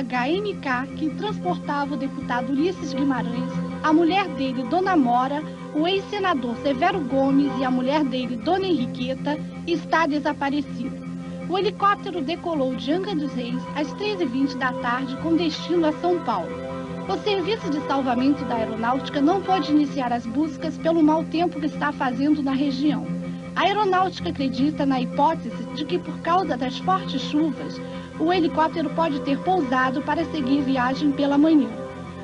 HMK que transportava o deputado Ulisses Guimarães, a mulher dele, Dona Mora, o ex-senador Severo Gomes e a mulher dele, Dona Henriqueta, está desaparecido. O helicóptero decolou de Angra dos Reis às 13h20 da tarde com destino a São Paulo. O Serviço de Salvamento da Aeronáutica não pode iniciar as buscas pelo mau tempo que está fazendo na região. A aeronáutica acredita na hipótese de que, por causa das fortes chuvas, o helicóptero pode ter pousado para seguir viagem pela manhã.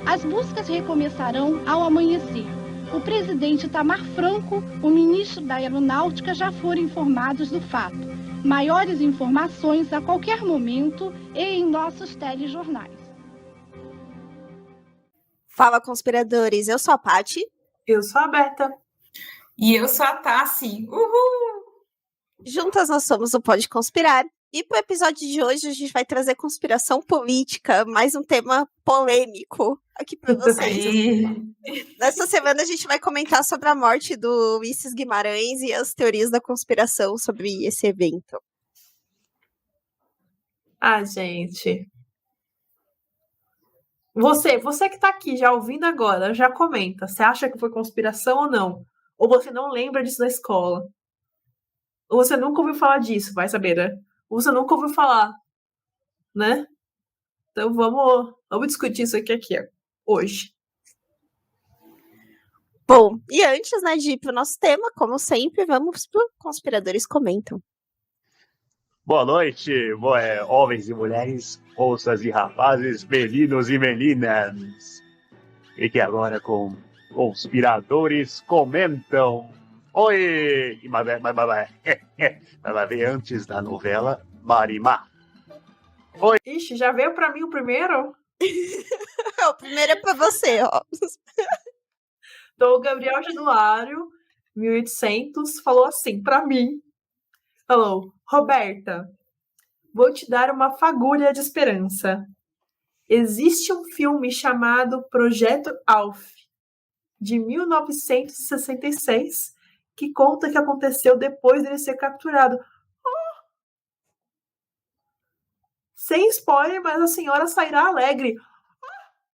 As buscas recomeçarão ao amanhecer. O presidente Itamar Franco, o ministro da Aeronáutica já foram informados do fato. Maiores informações a qualquer momento e em nossos telejornais. Fala, conspiradores. Eu sou a Paty. Eu sou a Berta. E eu sou a Tassi. Uhul! Juntas nós somos o Pode Conspirar. E para o episódio de hoje a gente vai trazer conspiração política, mais um tema polêmico aqui para vocês. Nessa semana a gente vai comentar sobre a morte do Ulisses Guimarães e as teorias da conspiração sobre esse evento. Ah, gente. Você que tá aqui já ouvindo agora, já comenta. Você acha que foi conspiração ou não? Ou você não lembra disso da escola? Ou você nunca ouviu falar disso, vai saber, né? Ou você nunca ouviu falar, né? Então vamos discutir isso aqui hoje. Bom, e antes, né, de ir pro nosso tema, como sempre, vamos pro Conspiradores Comentam. Boa noite, homens e mulheres, moças e rapazes, meninos e meninas. Fique agora com Conspiradores Comentam. Oi! Mas vai ver antes da novela Marimar. Oi! Ixi, já veio pra mim o primeiro? O primeiro é pra você, ó. Então, o Gabriel Januário, 1800, falou assim pra mim. Falou, Roberta, vou te dar uma fagulha de esperança. Existe um filme chamado Projeto Alf, de 1966, que conta o que aconteceu depois dele ser capturado. Oh! Sem spoiler, mas a senhora sairá alegre.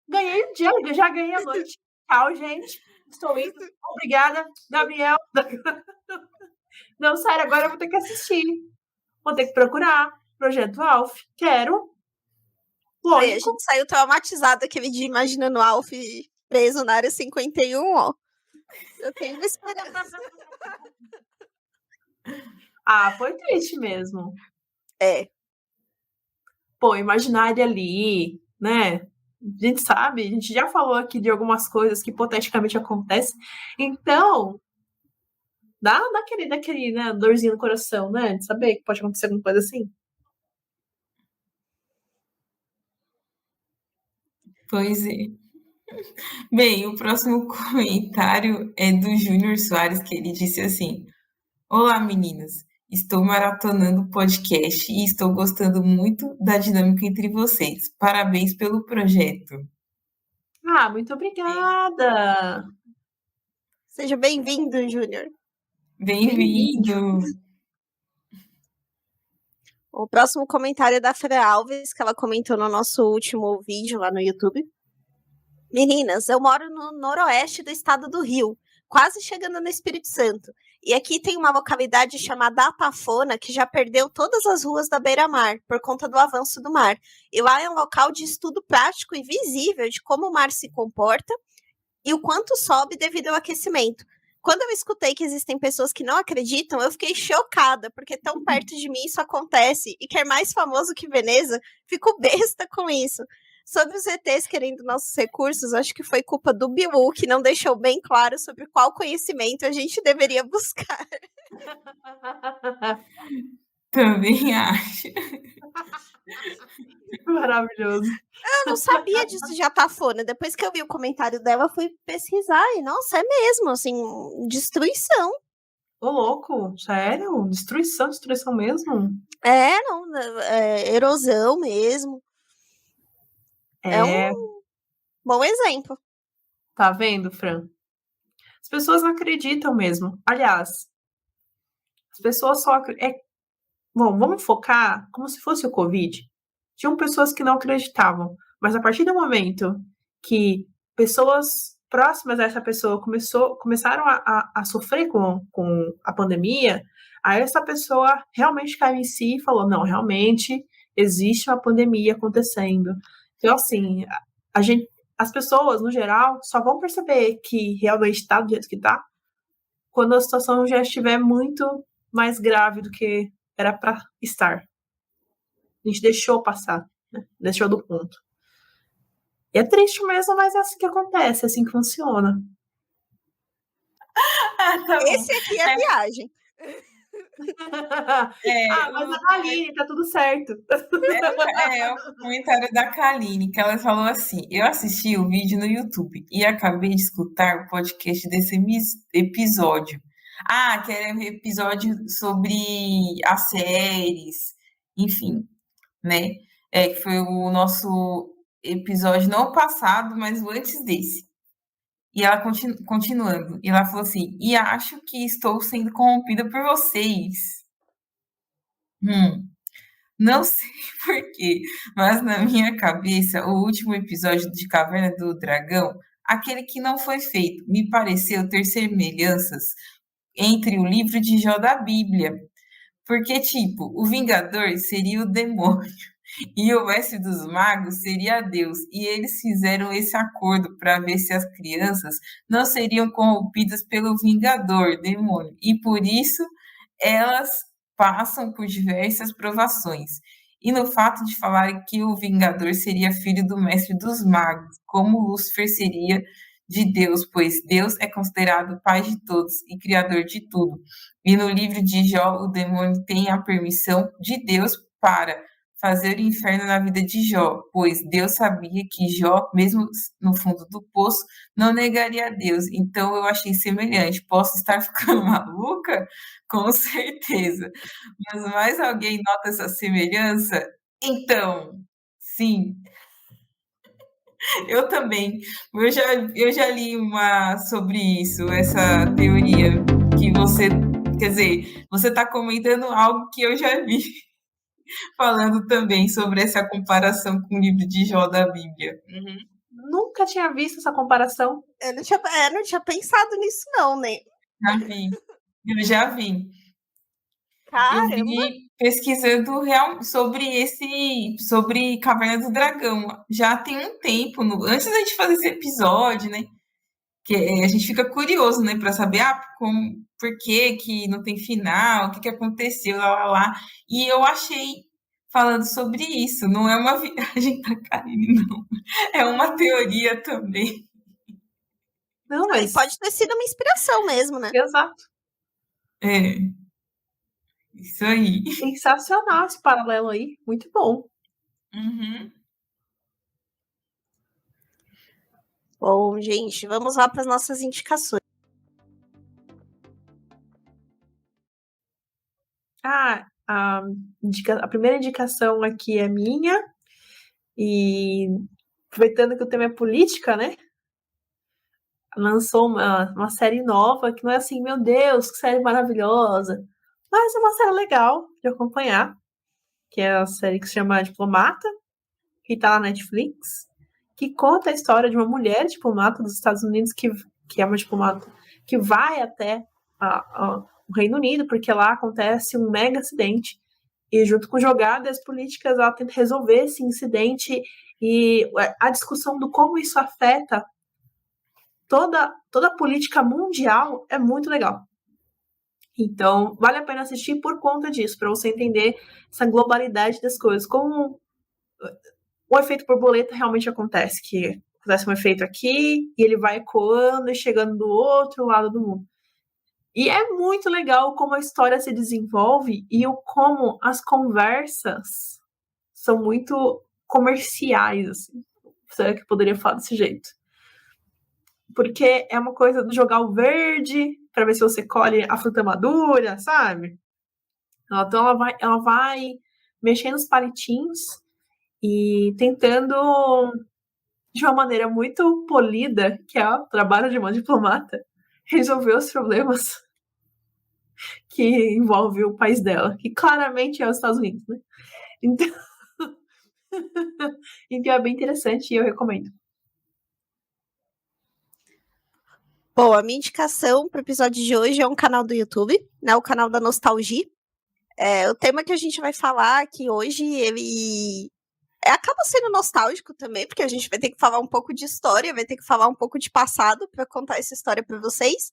Ganhei o dia, já ganhei a noite. Tchau, gente. Estou indo. Obrigada, Gabriel. Não, sério, agora eu vou ter que assistir. Vou ter que procurar. Projeto Alf. Quero. Lógico. Aí a gente saiu traumatizado aquele dia imaginando o Alf preso na área 51, ó. Eu tenho uma esperança. Ah, foi triste mesmo. É. Pô, imaginar ele ali, né? A gente sabe, a gente já falou aqui de algumas coisas que hipoteticamente acontecem. Então, dá daquele, né, dorzinho no coração, né? De saber que pode acontecer alguma coisa assim. Pois é. Bem, o próximo comentário é do Júnior Soares, que ele disse assim: Olá, meninas. Estou maratonando o podcast e estou gostando muito da dinâmica entre vocês. Parabéns pelo projeto. Ah, muito obrigada. Seja bem-vindo, Júnior. Bem-vindo. O próximo comentário é da Fera Alves, que ela comentou no nosso último vídeo lá no YouTube. Meninas, eu moro no noroeste do estado do Rio, quase chegando no Espírito Santo. E aqui tem uma localidade chamada Atafona, que já perdeu todas as ruas da beira-mar, por conta do avanço do mar. E lá é um local de estudo prático e visível de como o mar se comporta e o quanto sobe devido ao aquecimento. Quando eu escutei que existem pessoas que não acreditam, eu fiquei chocada, porque tão perto de mim isso acontece. E quer mais famoso que Veneza, fico besta com isso. Sobre os ETs querendo nossos recursos, acho que foi culpa do Bilu, que não deixou bem claro sobre qual conhecimento a gente deveria buscar. Também acho. Maravilhoso. Eu não sabia disso de Atafona. Depois que eu vi o comentário dela, eu fui pesquisar e, nossa, é mesmo, assim, destruição. Ô, louco, sério? Destruição mesmo? Erosão mesmo. É um bom exemplo. Tá vendo, Fran? As pessoas não acreditam mesmo. Aliás, as pessoas só acreditam. Bom, vamos focar como se fosse o Covid. tinham pessoas que não acreditavam, mas a partir do momento que pessoas próximas a essa pessoa começaram a sofrer com a pandemia, aí essa pessoa realmente caiu em si e falou, não, realmente existe uma pandemia acontecendo. Então, assim, as pessoas, no geral, só vão perceber que realmente está do jeito que está quando a situação já estiver muito mais grave do que era para estar. A gente deixou passar, né? Deixou do ponto. E é triste mesmo, mas é assim que acontece, é assim que funciona. Tá bom. Esse aqui é a viagem. Mas a Aline, tá tudo certo. É o comentário da Kaline, que ela falou assim: eu assisti o vídeo no YouTube e acabei de escutar o podcast desse episódio. Que era um episódio sobre as séries, enfim, né? Que foi o nosso episódio não passado, mas o antes desse. E ela continuando, e ela falou assim: e acho que estou sendo corrompida por vocês. Não sei porquê, mas na minha cabeça, o último episódio de Caverna do Dragão, aquele que não foi feito, me pareceu ter semelhanças entre o livro de Jó da Bíblia. Porque, tipo, o Vingador seria o demônio e o mestre dos magos seria Deus. E eles fizeram esse acordo para ver se as crianças não seriam corrompidas pelo Vingador, demônio. E por isso elas passam por diversas provações. E no fato de falar que o Vingador seria filho do mestre dos magos, como Lúcifer seria de Deus, pois Deus é considerado pai de todos e criador de tudo. E no livro de Jó, o demônio tem a permissão de Deus para fazer o inferno na vida de Jó, pois Deus sabia que Jó, mesmo no fundo do poço, não negaria a Deus. Então eu achei semelhante. Posso estar ficando maluca? Com certeza. Mas mais alguém nota essa semelhança? Então, sim. Eu também. Eu já li uma sobre isso, essa teoria que você, quer dizer, você está comentando algo que eu já vi, falando também sobre essa comparação com o livro de Jó da Bíblia. Nunca tinha visto essa comparação. Eu não tinha pensado nisso, não, né? Eu já vi. Caramba. Eu vi pesquisando sobre Caverna do Dragão. Já tem um tempo, antes da gente fazer esse episódio, né? Que a gente fica curioso, né, para saber por que não tem final, o que aconteceu, lá. E eu achei falando sobre isso, não é uma viagem da Karine, não. É uma teoria também. Não, mas Pode ter sido uma inspiração mesmo, né? exato. Isso aí. Sensacional esse paralelo aí. Muito bom. Bom, gente, vamos lá para as nossas indicações. A primeira indicação aqui é minha. E aproveitando que o tema é política, né? Lançou uma série nova que não é assim, meu Deus, que série maravilhosa. Mas é uma série legal de acompanhar. Que é a série que se chama Diplomata, que tá na Netflix, que conta a história de uma mulher diplomata dos Estados Unidos que é uma diplomata que vai até o Reino Unido, porque lá acontece um mega acidente, e junto com jogadas políticas ela tenta resolver esse incidente, e a discussão do como isso afeta toda a política mundial é muito legal. Então, vale a pena assistir por conta disso, para você entender essa globalidade das coisas, como o efeito borboleta realmente acontece, que acontece um efeito aqui, e ele vai ecoando e chegando do outro lado do mundo. E é muito legal como a história se desenvolve e como as conversas são muito comerciais, assim. Será que eu poderia falar desse jeito? Porque é uma coisa de jogar o verde para ver se você colhe a fruta madura, sabe? Então ela vai mexendo os palitinhos e tentando, de uma maneira muito polida, que é o trabalho de uma diplomata, resolver os problemas que envolvem o país dela, que claramente é os Estados Unidos, né? Então, Então é bem interessante e eu recomendo. Bom, a minha indicação para o episódio de hoje é um canal do YouTube, né? O canal da Nostalgia. O tema que a gente vai falar aqui hoje, ele acaba sendo nostálgico também, porque a gente vai ter que falar um pouco de história, vai ter que falar um pouco de passado para contar essa história para vocês.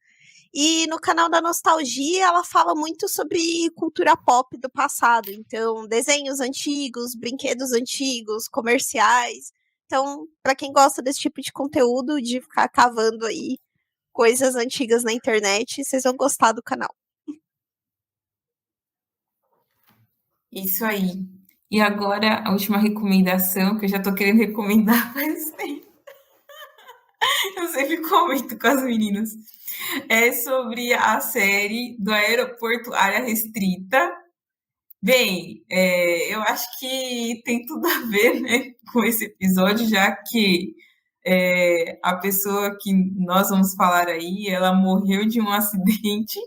E no canal da Nostalgia, ela fala muito sobre cultura pop do passado. Então, desenhos antigos, brinquedos antigos, comerciais. Então, para quem gosta desse tipo de conteúdo, de ficar cavando aí coisas antigas na internet, vocês vão gostar do canal. Isso aí. E agora, a última recomendação, que eu já tô querendo recomendar faz tempo. Eu sempre comento com as meninas. É sobre a série do Aeroporto Área Restrita. Bem, eu acho que tem tudo a ver, né, com esse episódio, já que a pessoa que nós vamos falar aí, ela morreu de um acidente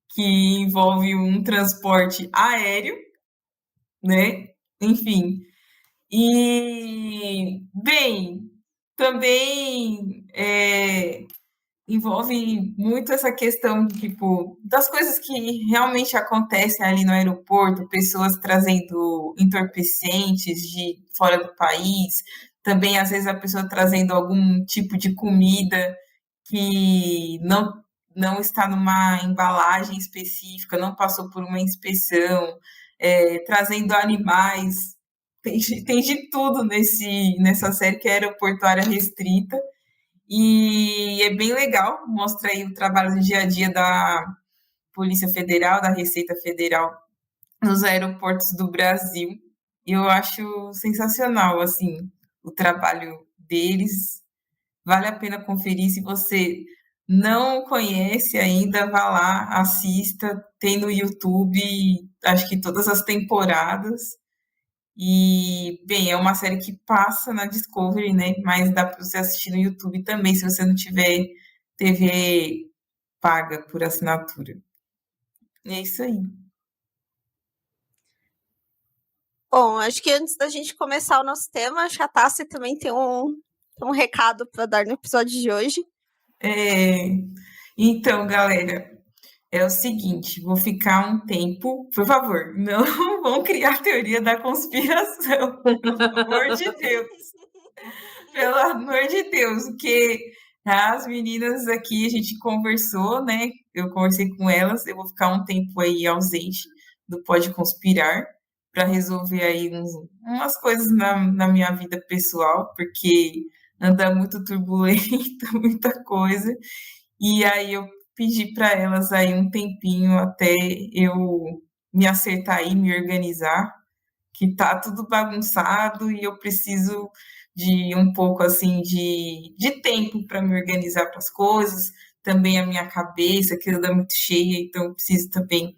que envolve um transporte aéreo, né? Enfim. E, bem, também envolve muito essa questão, tipo, das coisas que realmente acontecem ali no aeroporto, pessoas trazendo entorpecentes de fora do país, também, às vezes, a pessoa trazendo algum tipo de comida que não está numa embalagem específica, não passou por uma inspeção, trazendo animais. Tem de tudo nessa série que é Aeroportuária Restrita. E é bem legal, mostra aí o trabalho do dia a dia da Polícia Federal, da Receita Federal nos aeroportos do Brasil. E eu acho sensacional, assim, o trabalho deles. Vale a pena conferir. Se você não conhece ainda, vá lá, assista. Tem no YouTube, acho que todas as temporadas. E, bem, é uma série que passa na Discovery, né? Mas dá para você assistir no YouTube também, se você não tiver TV paga por assinatura. É isso aí. Bom, acho que antes da gente começar o nosso tema, acho que a Tássia também tem um recado para dar no episódio de hoje. Então, galera, é o seguinte, vou ficar um tempo, por favor, não vão criar teoria da conspiração, pelo amor de Deus. Pelo amor de Deus, porque as meninas aqui, a gente conversou, né? Eu conversei com elas, eu vou ficar um tempo aí ausente do Pode Conspirar para resolver aí umas coisas na minha vida pessoal, porque anda muito turbulento, muita coisa. E aí eu pedi para elas aí um tempinho até eu me acertar aí, me organizar, que tá tudo bagunçado e eu preciso de um pouco assim de tempo para me organizar para as coisas, também a minha cabeça que anda muito cheia, então eu preciso também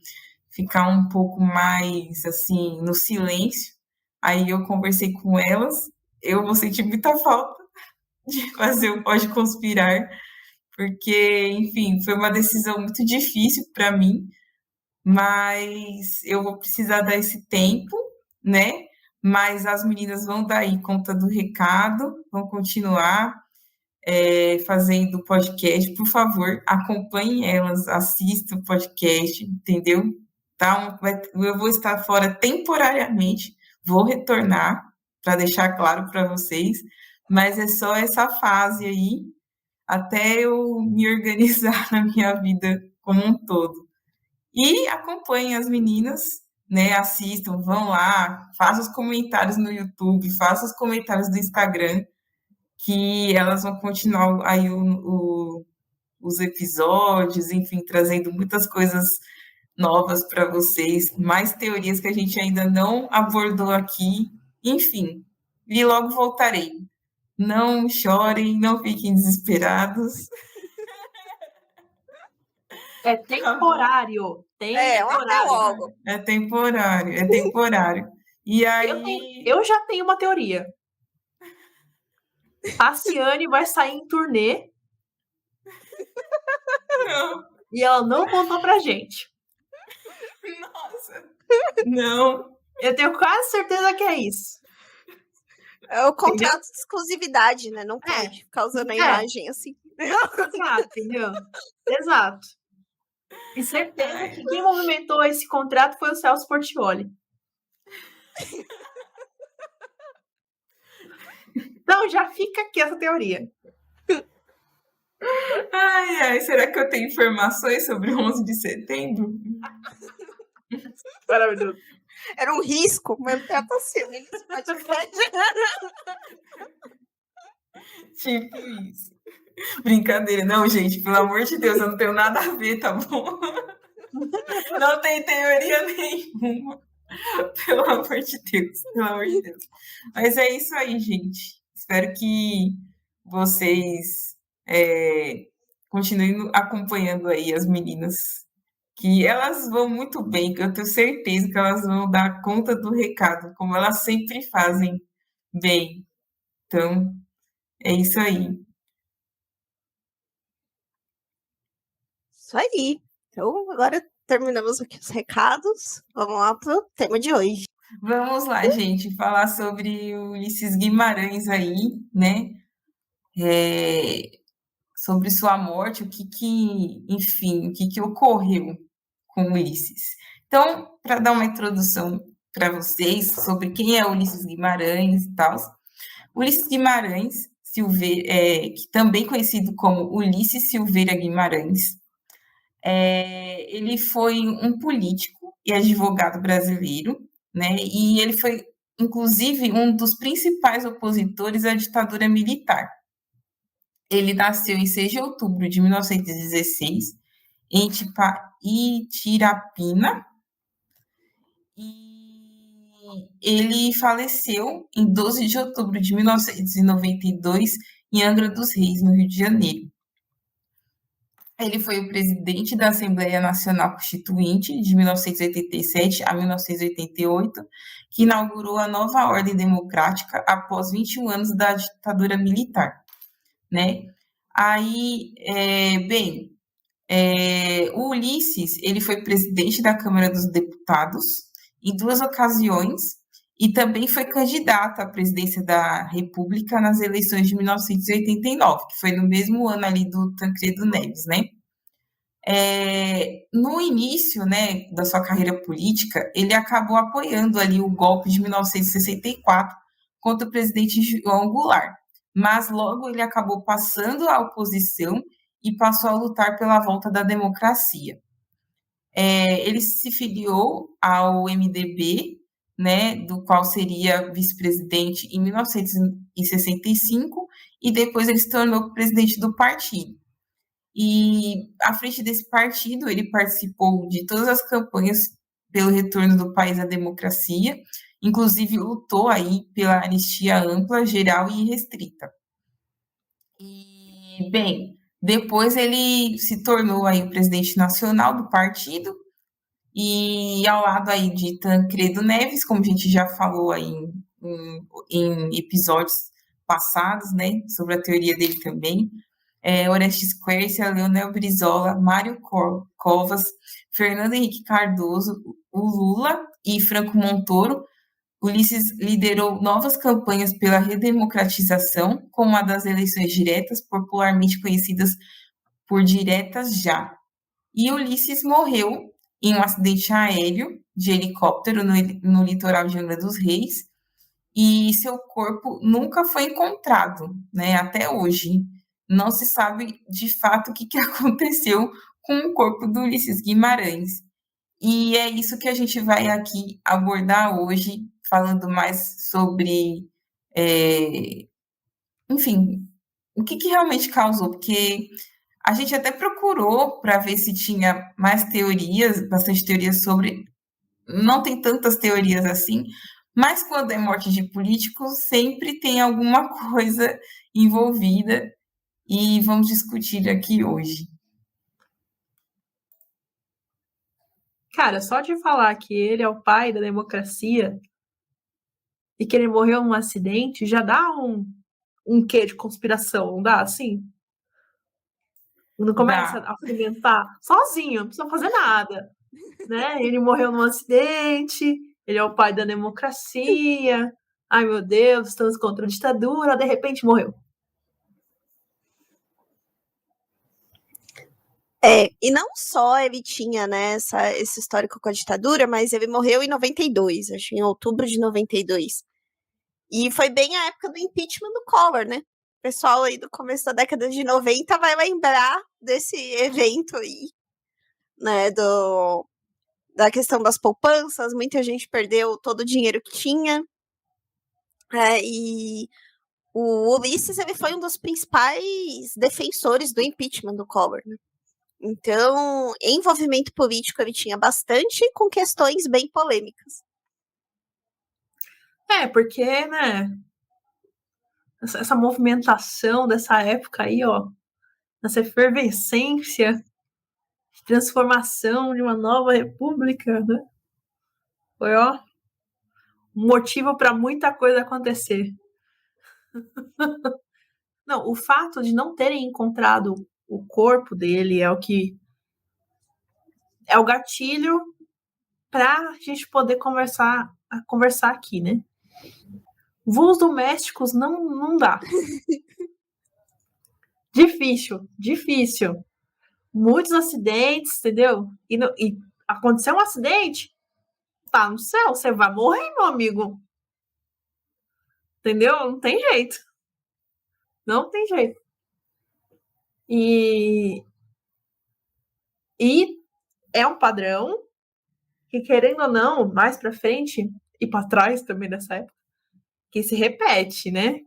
ficar um pouco mais assim no silêncio. Aí eu conversei com elas, eu vou sentir muita falta de fazer o Pode Conspirar, porque, enfim, foi uma decisão muito difícil para mim, mas eu vou precisar dar esse tempo, né? Mas as meninas vão dar aí conta do recado, vão continuar fazendo podcast. Por favor, acompanhem elas, assistam o podcast, entendeu? Tá? Eu vou estar fora temporariamente, vou retornar para deixar claro para vocês, mas é só essa fase aí até eu me organizar na minha vida como um todo. E acompanhem as meninas, né? Assistam, vão lá, façam os comentários no YouTube, façam os comentários do Instagram, que elas vão continuar aí os episódios, enfim, trazendo muitas coisas novas para vocês, mais teorias que a gente ainda não abordou aqui, enfim. E logo voltarei. Não chorem, não fiquem desesperados. É temporário. Até logo. É temporário. E aí. Eu já tenho uma teoria. A Ciane vai sair em turnê. Não. E ela não contou pra gente. Nossa. Não. Eu tenho quase certeza que é isso. É o contrato de exclusividade, né? Não pode ficar usando a É. imagem assim. Exato, entendeu? Exato. E certeza Ai. que quem movimentou esse contrato foi o Celso Portiolli. Então já fica aqui essa teoria. Ai, será que eu tenho informações sobre o 11 de setembro? Maravilhoso. Era um risco manter você nesse podcast. Tipo isso. Brincadeira. Não, gente, pelo amor de Deus, eu não tenho nada a ver, tá bom? Não tem teoria nenhuma. Pelo amor de Deus, pelo amor de Deus. Mas é isso aí, gente. Espero que vocês continuem acompanhando aí as meninas, que elas vão muito bem, que eu tenho certeza que elas vão dar conta do recado, como elas sempre fazem bem. Então, é isso aí. Isso aí. Então, agora terminamos aqui os recados. Vamos lá pro tema de hoje. Vamos lá, gente, falar sobre o Ulisses Guimarães aí, né? Sobre sua morte, enfim, o que ocorreu com Ulisses. Então, para dar uma introdução para vocês sobre quem é Ulisses Guimarães e tal, Ulisses Guimarães Silveira, que também conhecido como Ulisses Silveira Guimarães, ele foi um político e advogado brasileiro, né? E ele foi, inclusive, um dos principais opositores à ditadura militar. Ele nasceu em 6 de outubro de 1916, em Itirapina, e ele faleceu em 12 de outubro de 1992, em Angra dos Reis, no Rio de Janeiro. Ele foi o presidente da Assembleia Nacional Constituinte de 1987 a 1988, que inaugurou a nova ordem democrática após 21 anos da ditadura militar, né? Aí, o Ulisses, ele foi presidente da Câmara dos Deputados em 2 ocasiões e também foi candidato à presidência da República nas eleições de 1989, que foi no mesmo ano ali do Tancredo Neves, né? No início, né, da sua carreira política, ele acabou apoiando ali o golpe de 1964 contra o presidente João Goulart, mas logo ele acabou passando à oposição e passou a lutar pela volta da democracia. Ele se filiou ao MDB, né, do qual seria vice-presidente em 1965, e depois ele se tornou presidente do partido. E, à frente desse partido, ele participou de todas as campanhas pelo retorno do país à democracia, inclusive lutou aí pela anistia ampla, geral e restrita. E, depois ele se tornou aí o presidente nacional do partido, e ao lado aí de Tancredo Neves, como a gente já falou aí em episódios passados, né, sobre a teoria dele também, Orestes Quercia, Leonel Brizola, Mário Covas, Fernando Henrique Cardoso, o Lula e Franco Montoro, Ulisses liderou novas campanhas pela redemocratização, como a das eleições diretas, popularmente conhecidas por diretas já. E Ulisses morreu em um acidente aéreo de helicóptero no litoral de Angra dos Reis, e seu corpo nunca foi encontrado, né, até hoje. Não se sabe de fato o que aconteceu com o corpo do Ulisses Guimarães. E é isso que a gente vai aqui abordar hoje, falando mais sobre, enfim, o que realmente causou, porque a gente até procurou para ver se tinha mais teorias, bastante teorias sobre, não tem tantas teorias assim, mas quando é morte de políticos, sempre tem alguma coisa envolvida, e vamos discutir aqui hoje. Cara, só de falar que ele é o pai da democracia e que ele morreu num acidente, já dá um quê de conspiração, não dá assim? Não começa a alimentar sozinho, não precisa fazer nada, né? Ele morreu num acidente, ele é o pai da democracia, Ai, meu Deus, estamos contra a ditadura, de repente morreu. E não só ele tinha, né, esse histórico com a ditadura, mas ele morreu em 92, acho, em outubro de 92. E foi bem a época do impeachment do Collor, né? O pessoal aí do começo da década de 90 vai lembrar desse evento aí, né, da questão das poupanças, muita gente perdeu todo o dinheiro que tinha, e o Ulisses, ele foi um dos principais defensores do impeachment do Collor, né? Então, envolvimento político ele tinha bastante, com questões bem polêmicas. Porque, né, essa movimentação dessa época aí, ó, essa efervescência de transformação de uma nova república, né, foi, ó, um motivo para muita coisa acontecer. Não, o fato de não terem encontrado o corpo dele é o gatilho para a gente poder conversar aqui, né? Voos domésticos não dá. Difícil. Muitos acidentes, entendeu? E aconteceu um acidente, tá no céu, você vai morrer, meu amigo. Entendeu? Não tem jeito. Não tem jeito. E é um padrão que, querendo ou não, mais pra frente e pra trás também dessa época, que se repete, né?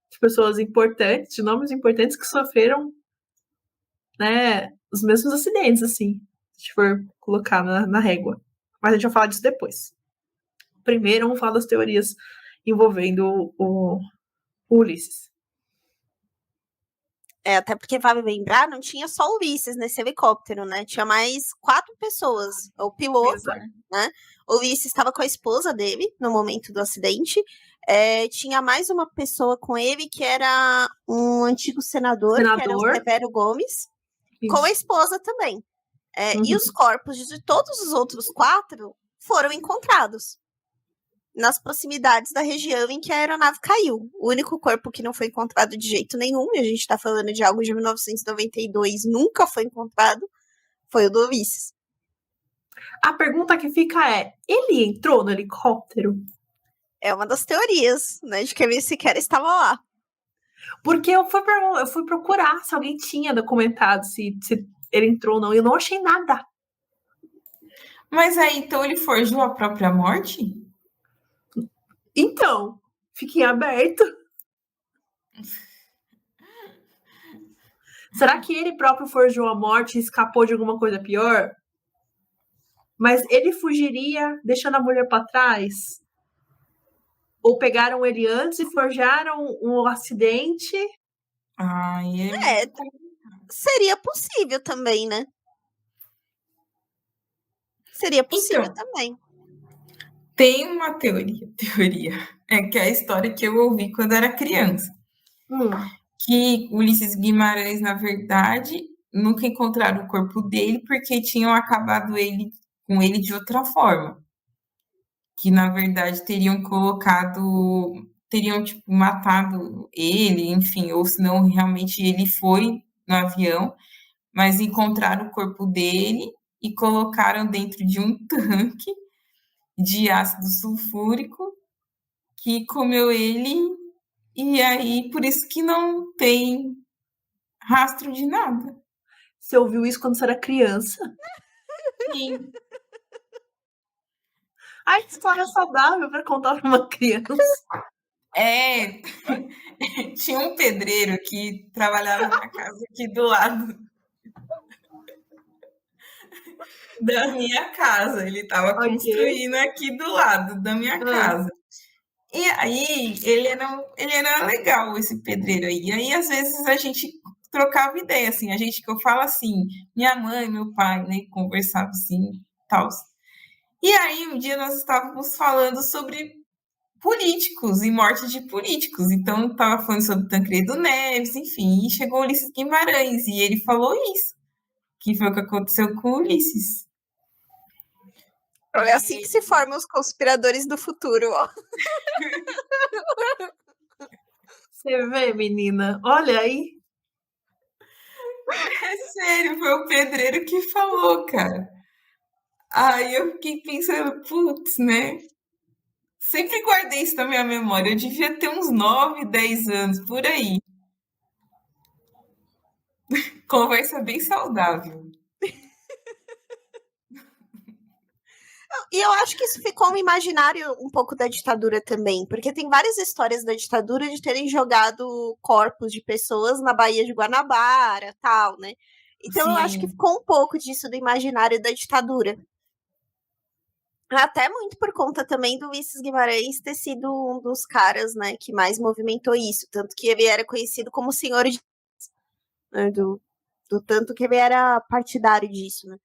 De pessoas importantes, de nomes importantes que sofreram, né, os mesmos acidentes, assim, se a gente for colocar na régua. Mas a gente vai falar disso depois. Primeiro, vamos falar das teorias envolvendo o Ulisses. Até porque, vale lembrar, não tinha só o Ulisses nesse helicóptero, né? Tinha mais 4 pessoas. O piloto, né? O Ulisses estava com a esposa dele no momento do acidente. Tinha mais uma pessoa com ele, que era um antigo senador. Que era o Severo Gomes, com a esposa também. E os corpos de todos os outros 4 foram encontrados nas proximidades da região em que a aeronave caiu. O único corpo que não foi encontrado de jeito nenhum, e a gente está falando de algo de 1992, nunca foi encontrado, foi o do Ulisses. A pergunta que fica é, ele entrou no helicóptero? É uma das teorias, né, de que ele sequer estava lá. Porque eu fui procurar se alguém tinha documentado se ele entrou ou não, e eu não achei nada. Mas aí, então, ele forjou a própria morte? Então, fiquei aberto. Será que ele próprio forjou a morte e escapou de alguma coisa pior? Mas ele fugiria deixando a mulher para trás? Ou pegaram ele antes e forjaram um acidente? Seria possível também, né? Seria possível então, também. Tem uma teoria, que é a história que eu ouvi quando era criança. Que Ulisses Guimarães, na verdade, nunca encontraram o corpo dele porque tinham acabado com ele de outra forma. Que, na verdade, teriam matado ele, enfim, ou senão realmente ele foi no avião, mas encontraram o corpo dele e colocaram dentro de um tanque de ácido sulfúrico que comeu ele, e aí por isso que não tem rastro de nada. Você ouviu isso quando você era criança? Sim. Ai, que história saudável para contar para uma criança. Tinha um pedreiro que trabalhava na casa aqui do lado da minha casa. Ele estava construindo aqui do lado da minha casa. E aí, ele era legal, esse pedreiro aí. E aí, às vezes, a gente trocava ideia, assim. Que eu falo assim, minha mãe, meu pai, né, conversava assim, tal. E aí, um dia nós estávamos falando sobre políticos e morte de políticos. Então, estava falando sobre Tancredo Neves, enfim. E chegou Ulisses Guimarães, e ele falou isso, que foi o que aconteceu com o Ulisses. É assim que se formam os conspiradores do futuro, ó. Você vê, menina? Olha aí. É sério, foi o pedreiro que falou, cara. Aí eu fiquei pensando, putz, né? Sempre guardei isso na minha memória. Eu devia ter uns 9, 10 anos, por aí. Conversa bem saudável. E eu acho que isso ficou um imaginário um pouco da ditadura também, porque tem várias histórias da ditadura de terem jogado corpos de pessoas na Baía de Guanabara, tal, né? Então eu acho que Sim, ficou um pouco disso do imaginário da ditadura. Até muito por conta também do Ulisses Guimarães ter sido um dos caras, né, que mais movimentou isso, tanto que ele era conhecido como senhor de, né, do tanto que ele era partidário disso, né?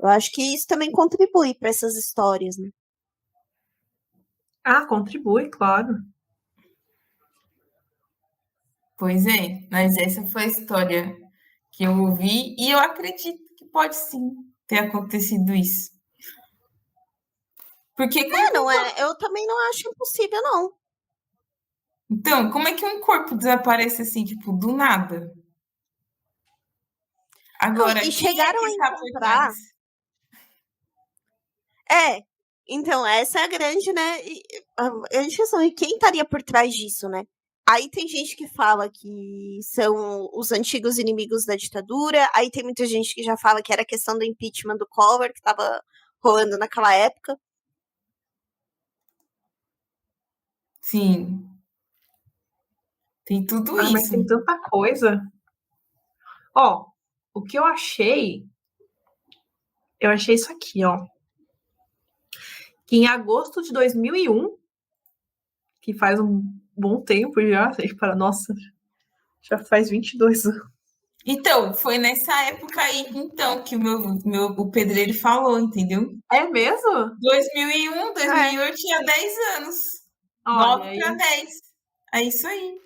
Eu acho que isso também contribui para essas histórias, né? Ah, contribui, claro. pois é. Mas essa foi a história que eu ouvi e eu acredito que pode sim ter acontecido isso. Porque Não é, eu também não acho impossível, não. então, como é que um corpo desaparece assim, tipo, do nada? Não, Agora, e quem é chegaram que a está por trás? encontrar. Então, essa é a grande, né? A questão é quem estaria por trás disso, né? Aí tem gente que fala que são os antigos inimigos da ditadura, aí tem muita gente que já fala que era a questão do impeachment do Collor, que estava rolando naquela época. Sim, tem tudo Ah, mas isso. tem tanta coisa. Ó, o que eu achei isso aqui, ó. Que em agosto de 2001, que faz um bom tempo já, nossa, já faz 22 anos. Então, foi nessa época aí, então, que o pedreiro falou, entendeu? É mesmo? 2001, É. 2008, tinha 10 anos. Olha 9 aí. para 10. É isso aí.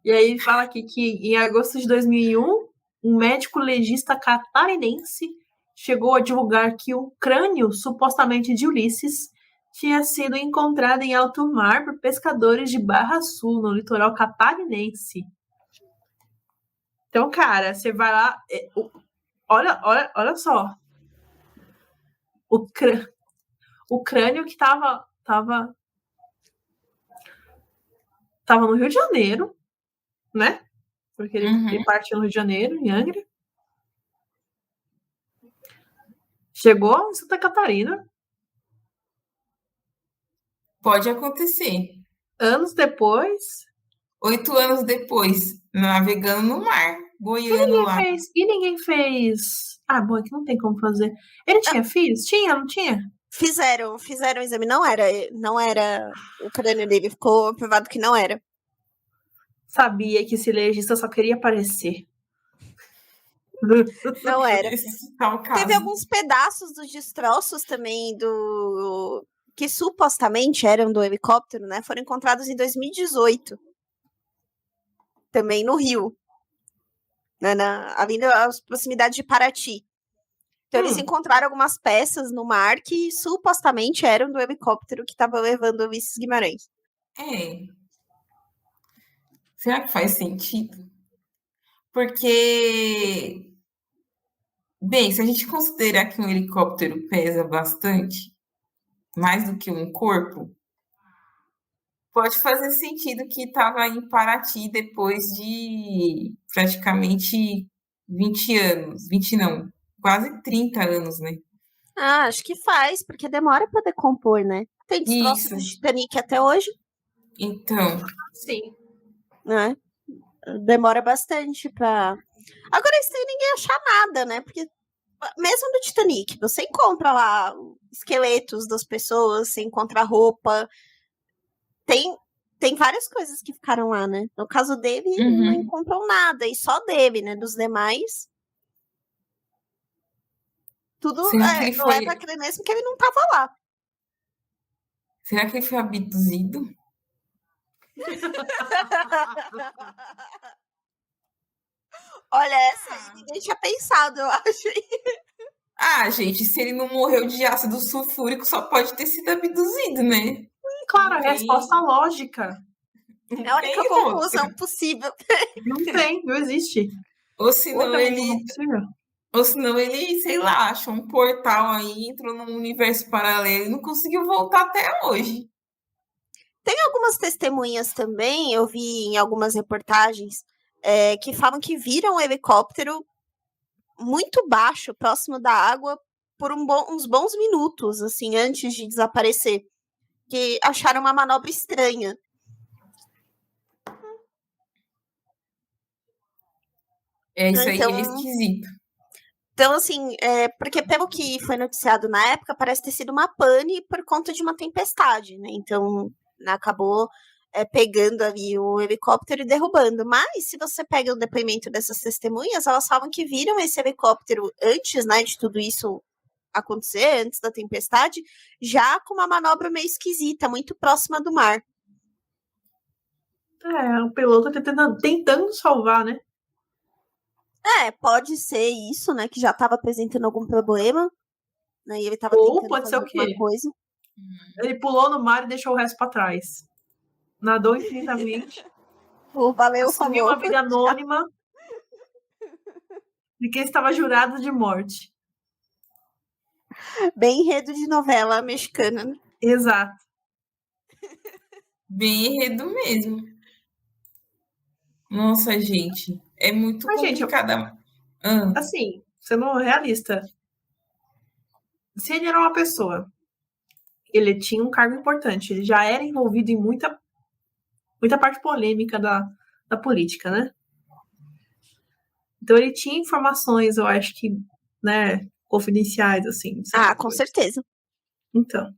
E aí fala aqui que em agosto de 2001, um médico legista catarinense chegou a divulgar que o crânio, supostamente de Ulisses, tinha sido encontrado em alto mar por pescadores de Barra Sul, no litoral catarinense. Então, cara, você vai lá. Olha só. O crânio que tava no Rio de Janeiro, né? Porque ele partiu no Rio de Janeiro, em Angra. Chegou em Santa Catarina. Pode acontecer. Anos depois. 8 anos depois, navegando no mar, boiando lá. E ninguém fez. Ah, bom, aqui não tem como fazer. Ele tinha filhos? Tinha, não tinha? Fizeram o exame, não era o crânio dele, ficou provado que não era. Sabia que esse legista só queria aparecer. Não era. Esse tá o caso. Teve alguns pedaços dos destroços também que supostamente eram do helicóptero, né? Foram encontrados em 2018. Também no Rio. Né, ali nas proximidades de Paraty. Então eles encontraram algumas peças no mar que supostamente eram do helicóptero que estava levando o Ulisses Guimarães. É. Será que faz sentido? Porque, bem, se a gente considerar que um helicóptero pesa bastante, mais do que um corpo, pode fazer sentido que estava em Paraty depois de praticamente 20 anos. 20 não, quase 30 anos, né? Ah, acho que faz, porque demora para decompor, né? Tem destroço Isso. do Titanic até hoje, Então, Sim. né? Demora bastante para. Agora isso aí ninguém achar nada, né? Porque mesmo do Titanic, você encontra lá esqueletos das pessoas, você encontra roupa. Tem várias coisas que ficaram lá, né? No caso dele, não encontram nada, e só dele, né? Dos demais. Tudo será que ele não é foi, pra crer mesmo que ele não tava lá. será que ele foi abduzido? Olha, essa aí ninguém tinha pensado, eu acho. Ah, gente, se ele não morreu de ácido sulfúrico, só pode ter sido abduzido, né? Claro, a Não tem- resposta lógica. É a única tem conclusão outra. possível. Não existe. Ou senão Outra ele, conclusão possível. ou senão ele, sei lá, achou um portal aí, entrou num universo paralelo e não conseguiu voltar até hoje. Tem algumas testemunhas também, eu vi em algumas reportagens, que falam que viram um helicóptero muito baixo, próximo da água, por uns bons minutos, assim, antes de desaparecer. Que acharam uma manobra estranha. Isso aí Então, é esquisito. Então, assim, porque pelo que foi noticiado na época, parece ter sido uma pane por conta de uma tempestade, né? Então, acabou pegando ali o helicóptero e derrubando. Mas, se você pega o depoimento dessas testemunhas, elas falam que viram esse helicóptero antes, né, de tudo isso acontecer, antes da tempestade, já com uma manobra meio esquisita, muito próxima do mar. O piloto tá tentando salvar, né? Pode ser isso, né, que já estava apresentando algum problema, né, e ele estava Ou tentando pode ser fazer o quê? alguma coisa. Ele pulou no mar e deixou o resto pra trás. Nadou infinitamente. Valeu, Assumiu uma vida anônima de quem estava jurado de morte. Bem enredo de novela mexicana, né? Exato. Bem enredo mesmo. Nossa, gente. É muito Mas, gente, complicada. assim, sendo realista, se ele era uma pessoa, ele tinha um cargo importante, ele já era envolvido em muita parte polêmica da política, né? Então ele tinha informações, eu acho que, né, confidenciais, assim. Com certeza. Então,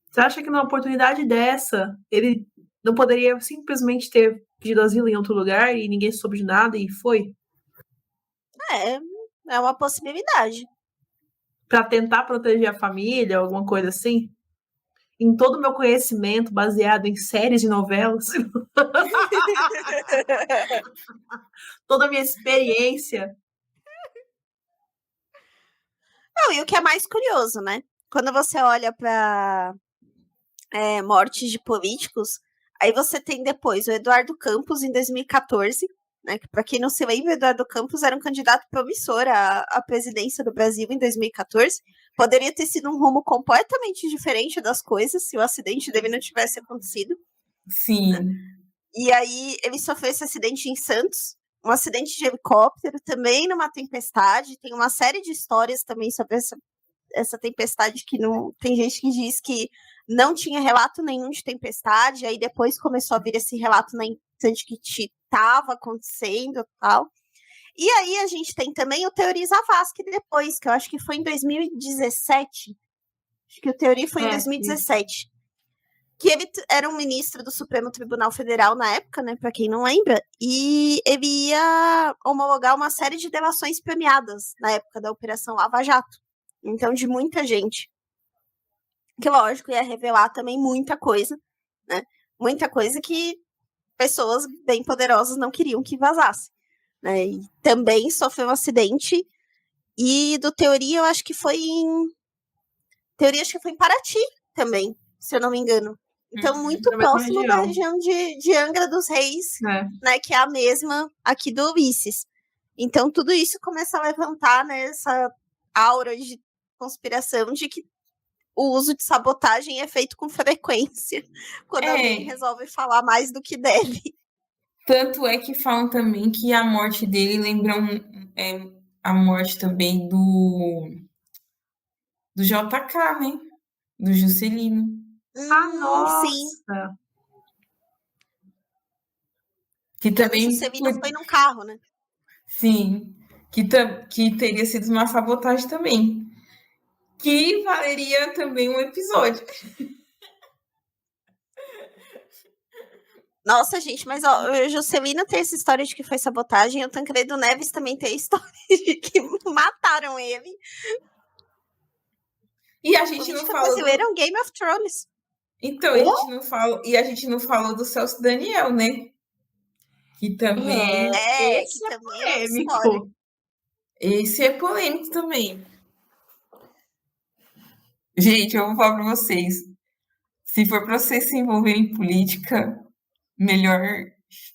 você acha que numa oportunidade dessa, ele não poderia simplesmente ter pedido asilo em outro lugar e ninguém soube de nada e foi? É uma possibilidade. Pra tentar proteger a família, alguma coisa assim? Em todo o meu conhecimento baseado em séries e novelas, toda a minha experiência. Não, e o que é mais curioso, né? Quando você olha para mortes de políticos, aí você tem depois o Eduardo Campos em 2014, né? Que para quem não se lembra, Eduardo Campos era um candidato promissor à presidência do Brasil em 2014. Poderia ter sido um rumo completamente diferente das coisas se o acidente dele não tivesse acontecido. Sim. Né? E aí ele sofreu esse acidente em Santos, um acidente de helicóptero, também numa tempestade. Tem uma série de histórias também sobre essa tempestade que não. Tem gente que diz que não tinha relato nenhum de tempestade, aí depois começou a vir esse relato na internet que estava acontecendo e tal. E aí a gente tem também o Teori Zavascki depois, que eu acho que foi em 2017. Acho que o Teori foi em 2017. Que ele era um ministro do Supremo Tribunal Federal na época, né, para quem não lembra, e ele ia homologar uma série de delações premiadas na época da Operação Lava Jato. Então, de muita gente. Que, lógico, ia revelar também muita coisa, né? Muita coisa que pessoas bem poderosas não queriam que vazasse. Né? E também sofreu um acidente, e do Teori, eu acho que foi em Paraty também, se eu não me engano. Então, muito próximo da região de Angra dos Reis, né, que é a mesma aqui do Ulisses. Então, tudo isso começa a levantar, né, essa aura de conspiração de que o uso de sabotagem é feito com frequência, quando alguém resolve falar mais do que deve. Tanto é que falam também que a morte dele lembra a morte também do JK, né? Do Juscelino. Nossa! Sim. Que também o Juscelino foi num carro, né? Sim. Que teria sido uma sabotagem também. Que valeria também um episódio. Nossa, gente, mas ó, o Juscelino tem essa história de que foi sabotagem, o Tancredo Neves também tem a história de que mataram ele. E a gente não falou. Brasileiro é um Game of Thrones. Então, a gente não falou do Celso Daniel, né? Que também. Esse é polêmico. Esse é polêmico também. Gente, eu vou falar pra vocês. Se for pra vocês se envolverem em política, melhor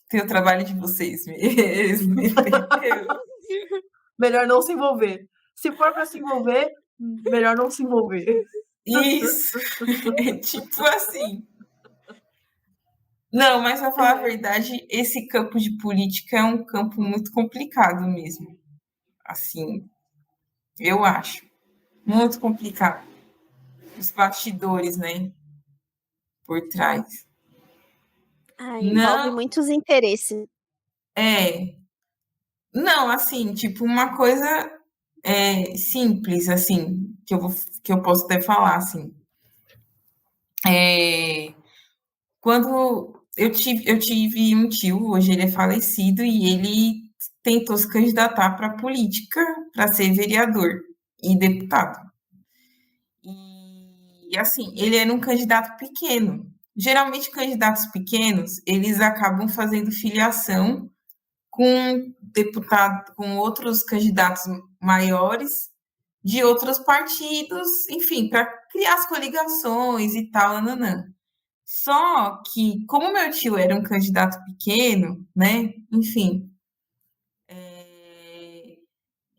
ter o trabalho de vocês mesmo, entendeu? Melhor não se envolver. Se for para se envolver, melhor não se envolver. Isso. É tipo assim. Não, mas pra falar a verdade, esse campo de política é um campo muito complicado mesmo. Assim, eu acho. Muito complicado. Os bastidores, né? Por trás. Envolve Não, muitos interesses. não, assim, tipo, uma coisa simples, assim, que eu posso até falar, assim. Quando eu tive um tio, hoje ele é falecido, e ele tentou se candidatar para a política, para ser vereador e deputado. E, assim, ele era um candidato pequeno. Geralmente, candidatos pequenos, eles acabam fazendo filiação com deputado, com outros candidatos maiores de outros partidos, enfim, para criar as coligações e tal, nananã. Só que, como meu tio era um candidato pequeno, né? Enfim,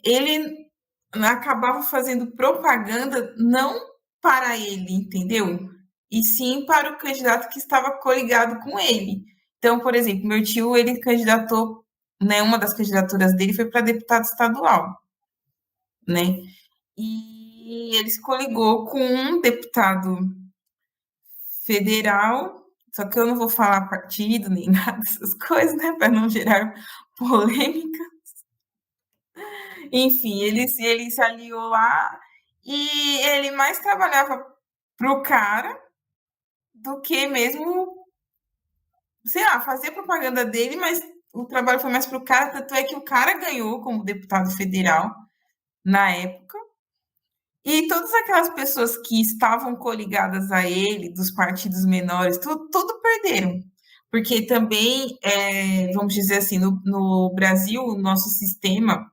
ele acabava fazendo propaganda não para ele, entendeu? E sim para o candidato que estava coligado com ele. Então, por exemplo, meu tio, ele candidatou, né? Uma das candidaturas dele foi para deputado estadual, né? E ele se coligou com um deputado federal, só que eu não vou falar partido nem nada dessas coisas, né, para não gerar polêmica. Enfim, ele se aliou lá e ele mais trabalhava pro cara do que mesmo, sei lá, fazer propaganda dele, mas o trabalho foi mais pro cara, tanto é que o cara ganhou como deputado federal na época. E todas aquelas pessoas que estavam coligadas a ele, dos partidos menores, tudo perderam. Porque também, vamos dizer assim, no Brasil, o nosso sistema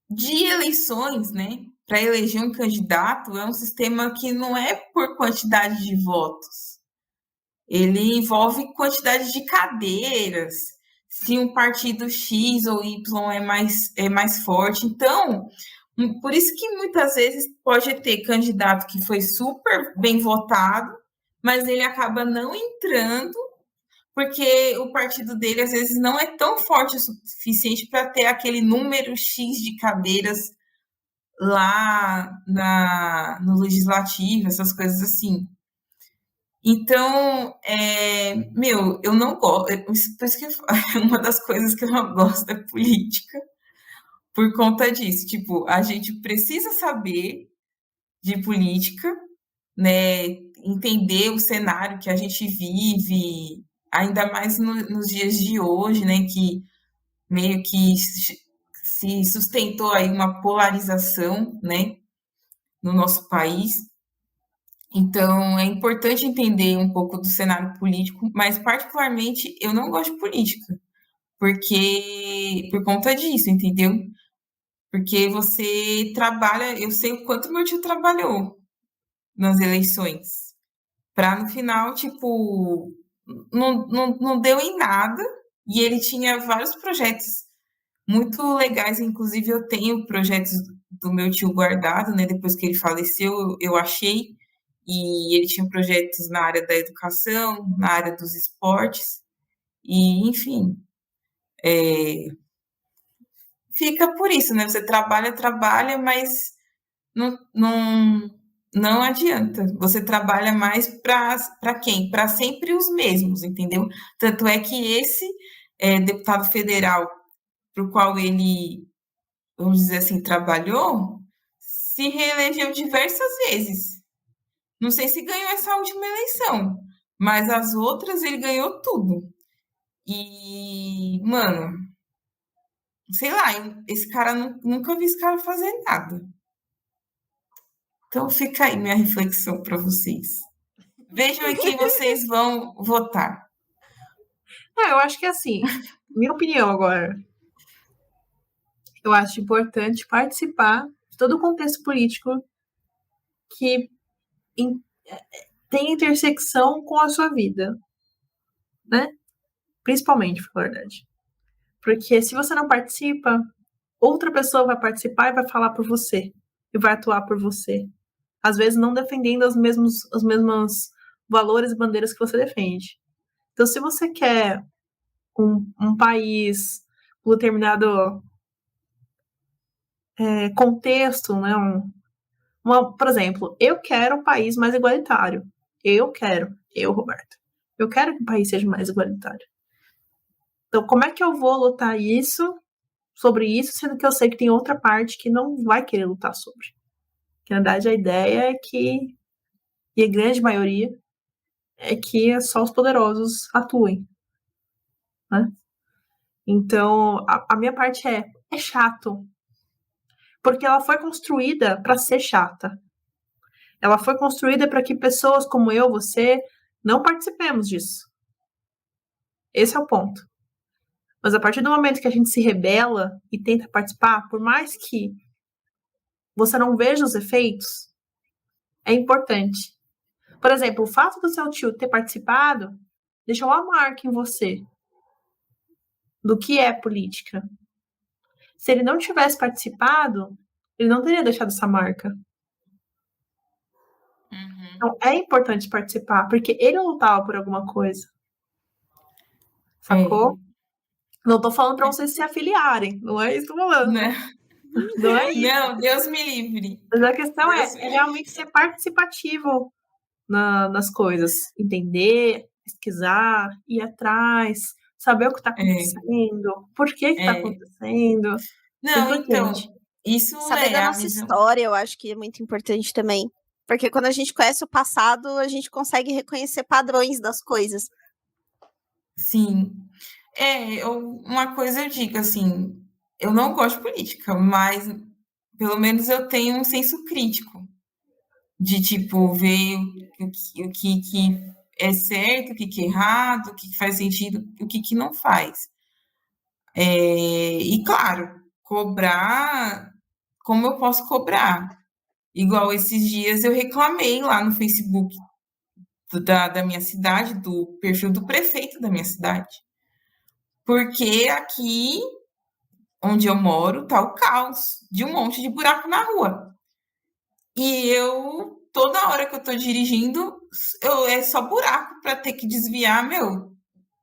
de eleições, né, para eleger um candidato, é um sistema que não é por quantidade de votos. Ele envolve quantidade de cadeiras, se um partido X ou Y é mais forte. Então, por isso que muitas vezes pode ter candidato que foi super bem votado, mas ele acaba não entrando, porque o partido dele às vezes não é tão forte o suficiente para ter aquele número X de cadeiras lá no legislativo, essas coisas assim. Então, eu não gosto, por isso que uma das coisas que eu não gosto é política, por conta disso. Tipo, a gente precisa saber de política, né? Entender o cenário que a gente vive, ainda mais nos dias de hoje, né? Que meio que se sustentou aí uma polarização, né? No nosso país. Então, é importante entender um pouco do cenário político, mas particularmente eu não gosto de política, porque por conta disso, entendeu? Porque você trabalha, eu sei o quanto meu tio trabalhou nas eleições, para no final, tipo, não deu em nada, e ele tinha vários projetos muito legais, inclusive eu tenho projetos do meu tio guardado, né? Depois que ele faleceu, eu achei, e ele tinha projetos na área da educação, na área dos esportes, e enfim, fica por isso, né? Você trabalha, mas não adianta. Você trabalha mais para quem? Para sempre os mesmos, entendeu? Tanto é que esse deputado federal para o qual ele, vamos dizer assim, trabalhou, se reelegeu diversas vezes. Não sei se ganhou essa última eleição, mas as outras ele ganhou tudo. E, mano, sei lá, esse cara nunca vi esse cara fazer nada. Então fica aí minha reflexão para vocês. Vejam em quem vocês vão votar. Eu acho que assim, minha opinião agora, eu acho importante participar de todo o contexto político que tem intersecção com a sua vida, né? Principalmente, na verdade. Porque se você não participa, outra pessoa vai participar e vai falar por você. E vai atuar por você. Às vezes não defendendo os mesmos valores e bandeiras que você defende. Então, se você quer um país com determinado contexto, né? Por exemplo, eu quero um país mais igualitário. Eu, Roberto. Eu quero que o país seja mais igualitário. Então, como é que eu vou lutar sobre isso, sendo que eu sei que tem outra parte que não vai querer lutar sobre? Que, na verdade, a ideia é que, e a grande maioria, é que só os poderosos atuem. Né? Então, a minha parte é chato. Porque ela foi construída para ser chata. Ela foi construída para que pessoas como eu, você, não participemos disso. Esse é o ponto. Mas a partir do momento que a gente se rebela e tenta participar, por mais que você não veja os efeitos, é importante. Por exemplo, o fato do seu tio ter participado deixou uma marca em você do que é política. Se ele não tivesse participado, ele não teria deixado essa marca. Então, é importante participar, porque ele lutava por alguma coisa. Sacou? Não tô falando para vocês se afiliarem, não é isso que eu tô falando. Não é isso. Não, Deus me livre. Mas a questão é realmente ser participativo nas coisas. Entender, pesquisar, ir atrás, saber o que está acontecendo, por que está acontecendo. Não, então, isso saber da nossa história, eu acho que é muito importante também. Porque quando a gente conhece o passado, a gente consegue reconhecer padrões das coisas. Sim. Uma coisa eu digo, assim, eu não gosto de política, mas pelo menos eu tenho um senso crítico de, tipo, ver o que é certo, o que é errado, o que faz sentido, o que não faz. E, claro, cobrar, como eu posso cobrar? Igual esses dias eu reclamei lá no Facebook da minha cidade, do perfil do prefeito da minha cidade. Porque aqui onde eu moro tá o caos de um monte de buraco na rua. E eu, toda hora que eu tô dirigindo, é só buraco para ter que desviar, meu.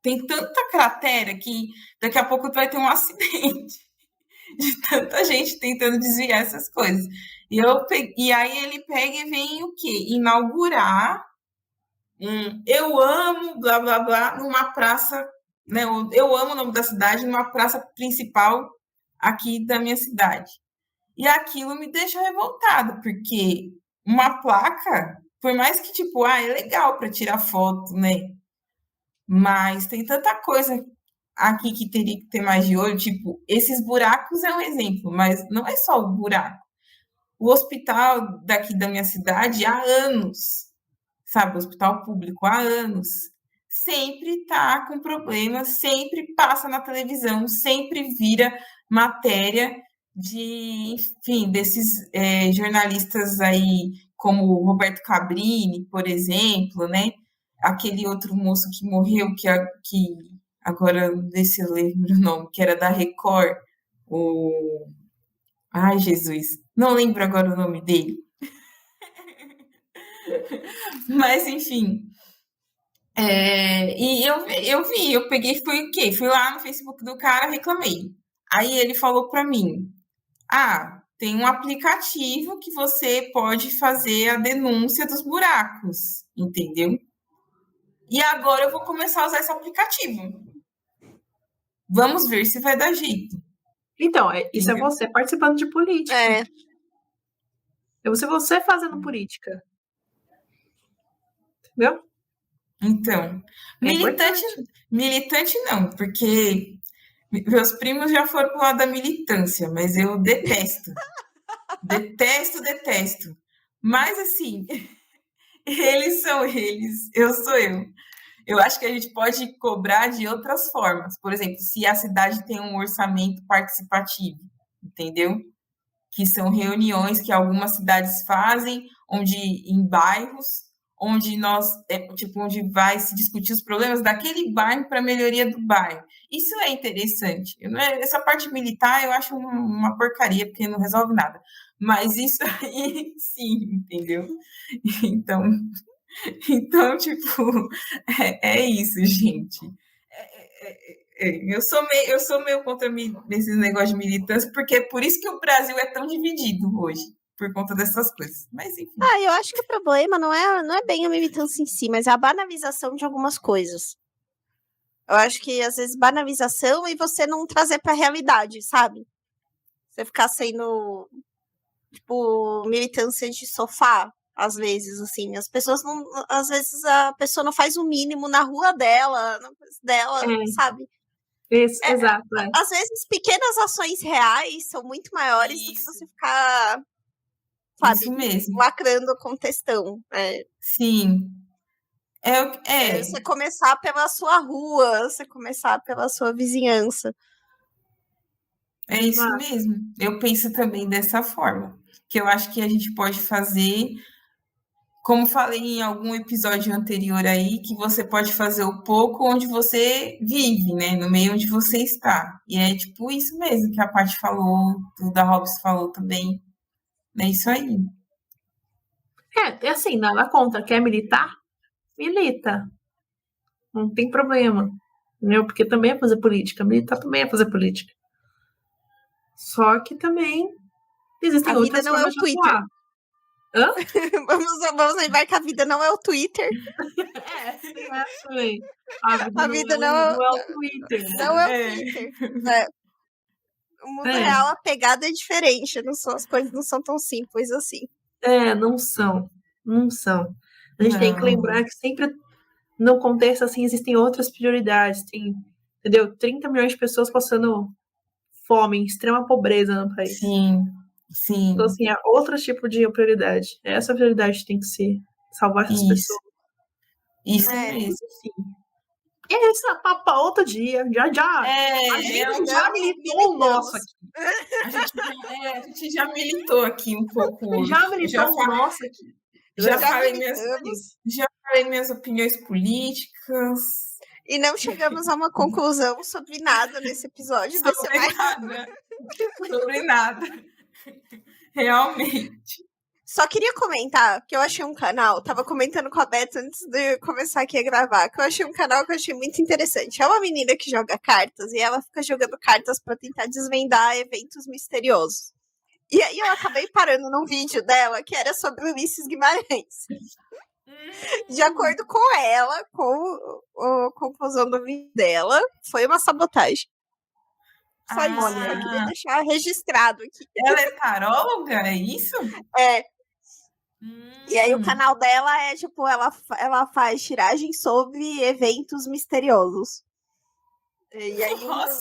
Tem tanta cratera que daqui a pouco vai ter um acidente de tanta gente tentando desviar essas coisas. E aí ele pega e vem o quê? Inaugurar eu amo, blá, blá, blá, numa praça, né? Eu amo o nome da cidade, numa praça principal aqui da minha cidade. E aquilo me deixa revoltada, porque uma placa, por mais que, tipo, é legal para tirar foto, né? Mas tem tanta coisa aqui que teria que ter mais de olho, tipo, esses buracos é um exemplo, mas não é só o buraco. O hospital daqui da minha cidade há anos, sabe, o hospital público há anos, sempre tá com problemas, sempre passa na televisão, sempre vira matéria de, enfim, desses jornalistas aí, como o Roberto Cabrini, por exemplo, né? Aquele outro moço que morreu, que agora, não sei se eu lembro o nome, que era da Record, Ai, Jesus, não lembro agora o nome dele. Mas, enfim. E eu peguei, fui o quê? Fui lá no Facebook do cara, reclamei. Aí ele falou para mim, tem um aplicativo que você pode fazer a denúncia dos buracos, entendeu? E agora eu vou começar a usar esse aplicativo. Vamos ver se vai dar jeito. Então, isso é você participando de política. É você fazendo política. Entendeu? Então, militante não, porque meus primos já foram pro lado da militância, mas eu detesto. detesto. Mas, assim, eles são eles, eu sou eu. Eu acho que a gente pode cobrar de outras formas. Por exemplo, se a cidade tem um orçamento participativo, entendeu? Que são reuniões que algumas cidades fazem, em bairros, onde onde vai se discutir os problemas daquele bairro para a melhoria do bairro. Isso é interessante. Essa parte militar eu acho uma porcaria, porque não resolve nada. Mas isso aí, sim, entendeu? Então tipo, é isso, gente. Eu sou meio contra esses negócios de militância, porque é por isso que o Brasil é tão dividido hoje, por conta dessas coisas. Mas, enfim. Eu acho que o problema não é bem a militância em si, mas é a banalização de algumas coisas. Eu acho que, às vezes, banalização e você não trazer pra realidade, sabe? Você ficar sendo, tipo, militância de sofá, às vezes, assim. As pessoas não... Às vezes, a pessoa não faz o mínimo na rua dela, sabe? Isso, exato. Às vezes, pequenas ações reais são muito maiores do que você ficar, sabe, isso mesmo. lacrando com textão. Sim. Você começar pela sua rua, você começar pela sua vizinhança. É isso mesmo. Eu penso também dessa forma. Que eu acho que a gente pode fazer, como falei em algum episódio anterior aí, que você pode fazer o pouco onde você vive, né? No meio onde você está. E é tipo isso mesmo que a Paty falou, o da Robson falou também. É isso aí. É assim, nada contra. Quer militar? Milita. Não tem problema. Entendeu? Porque também é fazer política. Militar também é fazer política. Só que também existem outras formas de atuar. Hã? Vamos lembrar que a vida não é o Twitter. Também. A vida não é o Twitter. Não é o Twitter. O mundo real, a pegada é diferente. As coisas não são tão simples assim. Não são. Não são. A gente tem que lembrar que sempre no contexto assim existem outras prioridades. Tem, entendeu? 30 milhões de pessoas passando fome, extrema pobreza no país. Sim. Então, assim, é outro tipo de prioridade. Essa prioridade tem que ser salvar essas pessoas. Isso mesmo. Sim. Esse é papo para outro dia. Já. A gente já militou o nosso aqui. A gente já militou aqui um pouco hoje. Já militou o nosso aqui. Já falei minhas opiniões políticas. E não chegamos a uma conclusão sobre nada nesse episódio. Sobre nada. Realmente. Só queria comentar que eu achei um canal, tava comentando com a Beth antes de começar aqui a gravar, que eu achei um canal que eu achei muito interessante. É uma menina que joga cartas e ela fica jogando cartas para tentar desvendar eventos misteriosos. E aí eu acabei parando num vídeo dela que era sobre o Ulisses Guimarães. De acordo com ela, com a conclusão do vídeo dela, foi uma sabotagem. Só isso, eu queria deixar registrado aqui. Ela é taróloga, é isso? É. E aí o canal dela é, tipo, ela faz tiragem sobre eventos misteriosos. E aí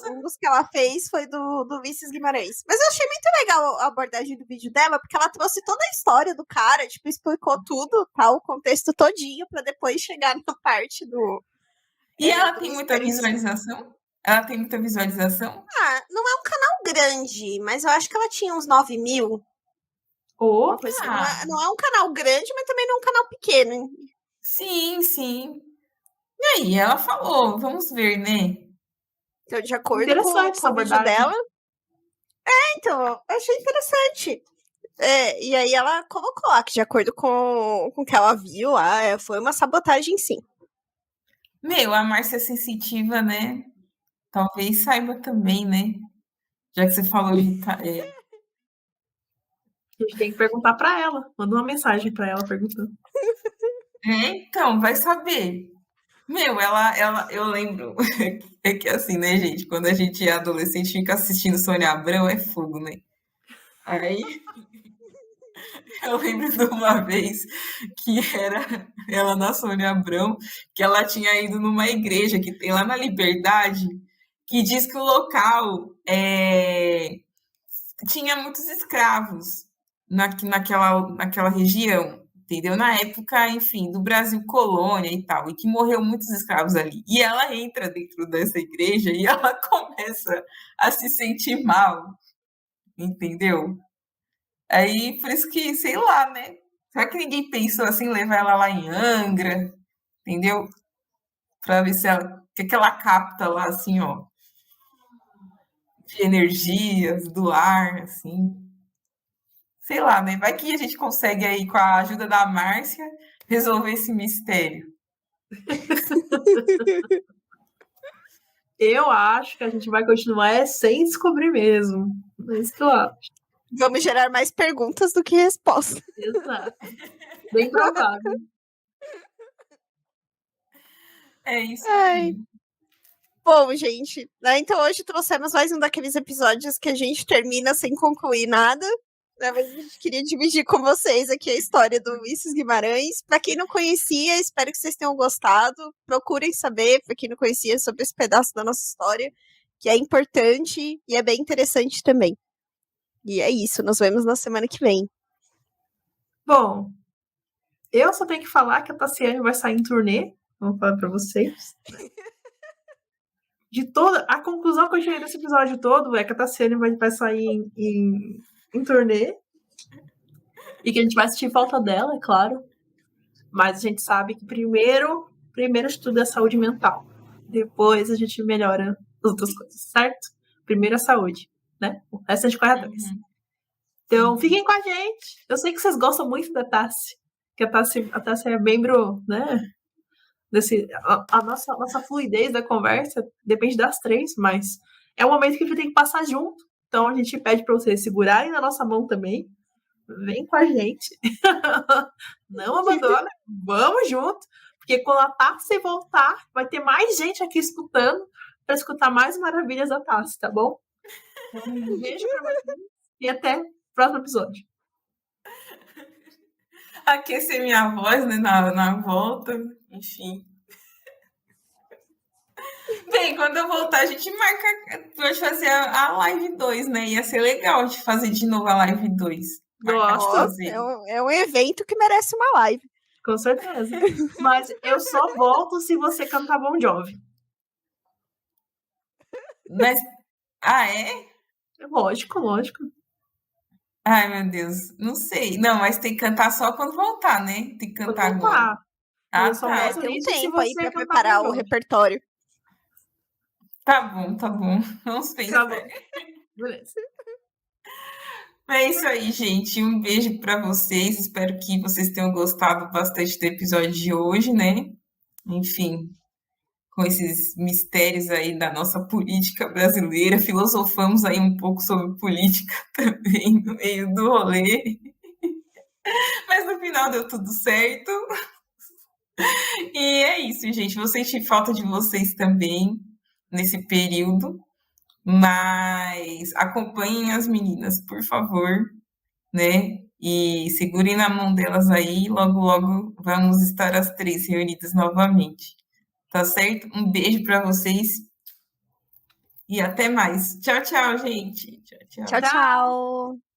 um dos que ela fez foi do Ulisses Guimarães. Mas eu achei muito legal a abordagem do vídeo dela, porque ela trouxe toda a história do cara, tipo, explicou tudo, tá, o contexto todinho, pra depois chegar na parte do... E ela tem muita visualização? Ela tem muita visualização? Não é um canal grande, mas eu acho que ela tinha uns 9 mil. Não é um canal grande, mas também não é um canal pequeno. Sim. E aí, ela falou, vamos ver, né? Então, de acordo com o vídeo dela... então, eu achei interessante. E aí ela colocou lá que de acordo com o que ela viu lá, foi uma sabotagem, sim. A Márcia Sensitiva, né? Talvez saiba também, né? Já que você falou de... A gente tem que perguntar para ela. Manda uma mensagem para ela perguntando. Então, vai saber. Eu lembro... É que assim, né, gente? Quando a gente é adolescente, fica assistindo Sônia Abrão, é fogo, né? Aí... Eu lembro de uma vez que era ela na Sônia Abrão, que ela tinha ido numa igreja que tem lá na Liberdade, que diz que o local tinha muitos escravos naquela região, entendeu? Na época, enfim, do Brasil colônia e tal, e que morreu muitos escravos ali. E ela entra dentro dessa igreja e ela começa a se sentir mal, entendeu? Aí, por isso que, sei lá, né? Será que ninguém pensou assim, levar ela lá em Angra, entendeu? Pra ver se ela, o que que ela capta lá, assim, ó, de energias, do ar, assim. Sei lá, né? Vai que a gente consegue aí, com a ajuda da Márcia, resolver esse mistério. Eu acho que a gente vai continuar sem descobrir mesmo. É isso que eu acho. Vamos gerar mais perguntas do que respostas. Exato. Bem provável. É isso Ai. aí. Bom, gente, né, então hoje trouxemos mais um daqueles episódios que a gente termina sem concluir nada, né, mas a gente queria dividir com vocês aqui a história do Ulisses Guimarães. Para quem não conhecia, espero que vocês tenham gostado. Procurem saber, para quem não conhecia, sobre esse pedaço da nossa história, que é importante e é bem interessante também. E é isso, nos vemos na semana que vem. Bom, eu só tenho que falar que a Tassiane vai sair em turnê. Vou falar pra vocês. De toda a conclusão que eu tirei desse episódio todo é que a Tassiane vai sair em turnê. E que a gente vai sentir falta dela, é claro. Mas a gente sabe que primeiro de tudo é a saúde mental. Depois a gente melhora as outras coisas, certo? Primeiro a saúde, né? O resto a gente corre atrás. Então, fiquem com a gente. Eu sei que vocês gostam muito da Tassi. Que a Tassi é membro, né? A nossa fluidez da conversa depende das três, mas é um momento que a gente tem que passar junto. Então, a gente pede para vocês segurarem na nossa mão também. Vem com a gente. Não abandona. Vamos junto. Porque quando a Tassi voltar, vai ter mais gente aqui escutando para escutar mais maravilhas da Tassi, tá bom? Um beijo para vocês e até o próximo episódio. Aquecer minha voz, né, na volta, enfim. Bem, quando eu voltar, a gente marca pra fazer a live 2, né? Ia ser legal de fazer de novo a live 2. Gosto. É um evento que merece uma live. Com certeza. Mas eu só volto se você cantar Bon Jovi. Mas, é? Lógico. Ai, meu Deus, não sei. Não, mas tem que cantar só quando voltar, né? Tem que cantar agora. Eu só tá. volto Tem um nisso se tempo aí você para cantar preparar Bon o Jovi. repertório. Tá bom. Vamos pensar. Tá bom. Beleza. É isso aí, gente. Um beijo para vocês. Espero que vocês tenham gostado bastante do episódio de hoje, né? Enfim, com esses mistérios aí da nossa política brasileira. Filosofamos aí um pouco sobre política também no meio do rolê. Mas no final deu tudo certo. E é isso, gente. Vou sentir falta de vocês também nesse período. Mas acompanhem as meninas, por favor, né? E segurem na mão delas aí. Logo vamos estar as três reunidas novamente. Tá certo? Um beijo para vocês e até mais. Tchau, gente. Tchau. Tchau.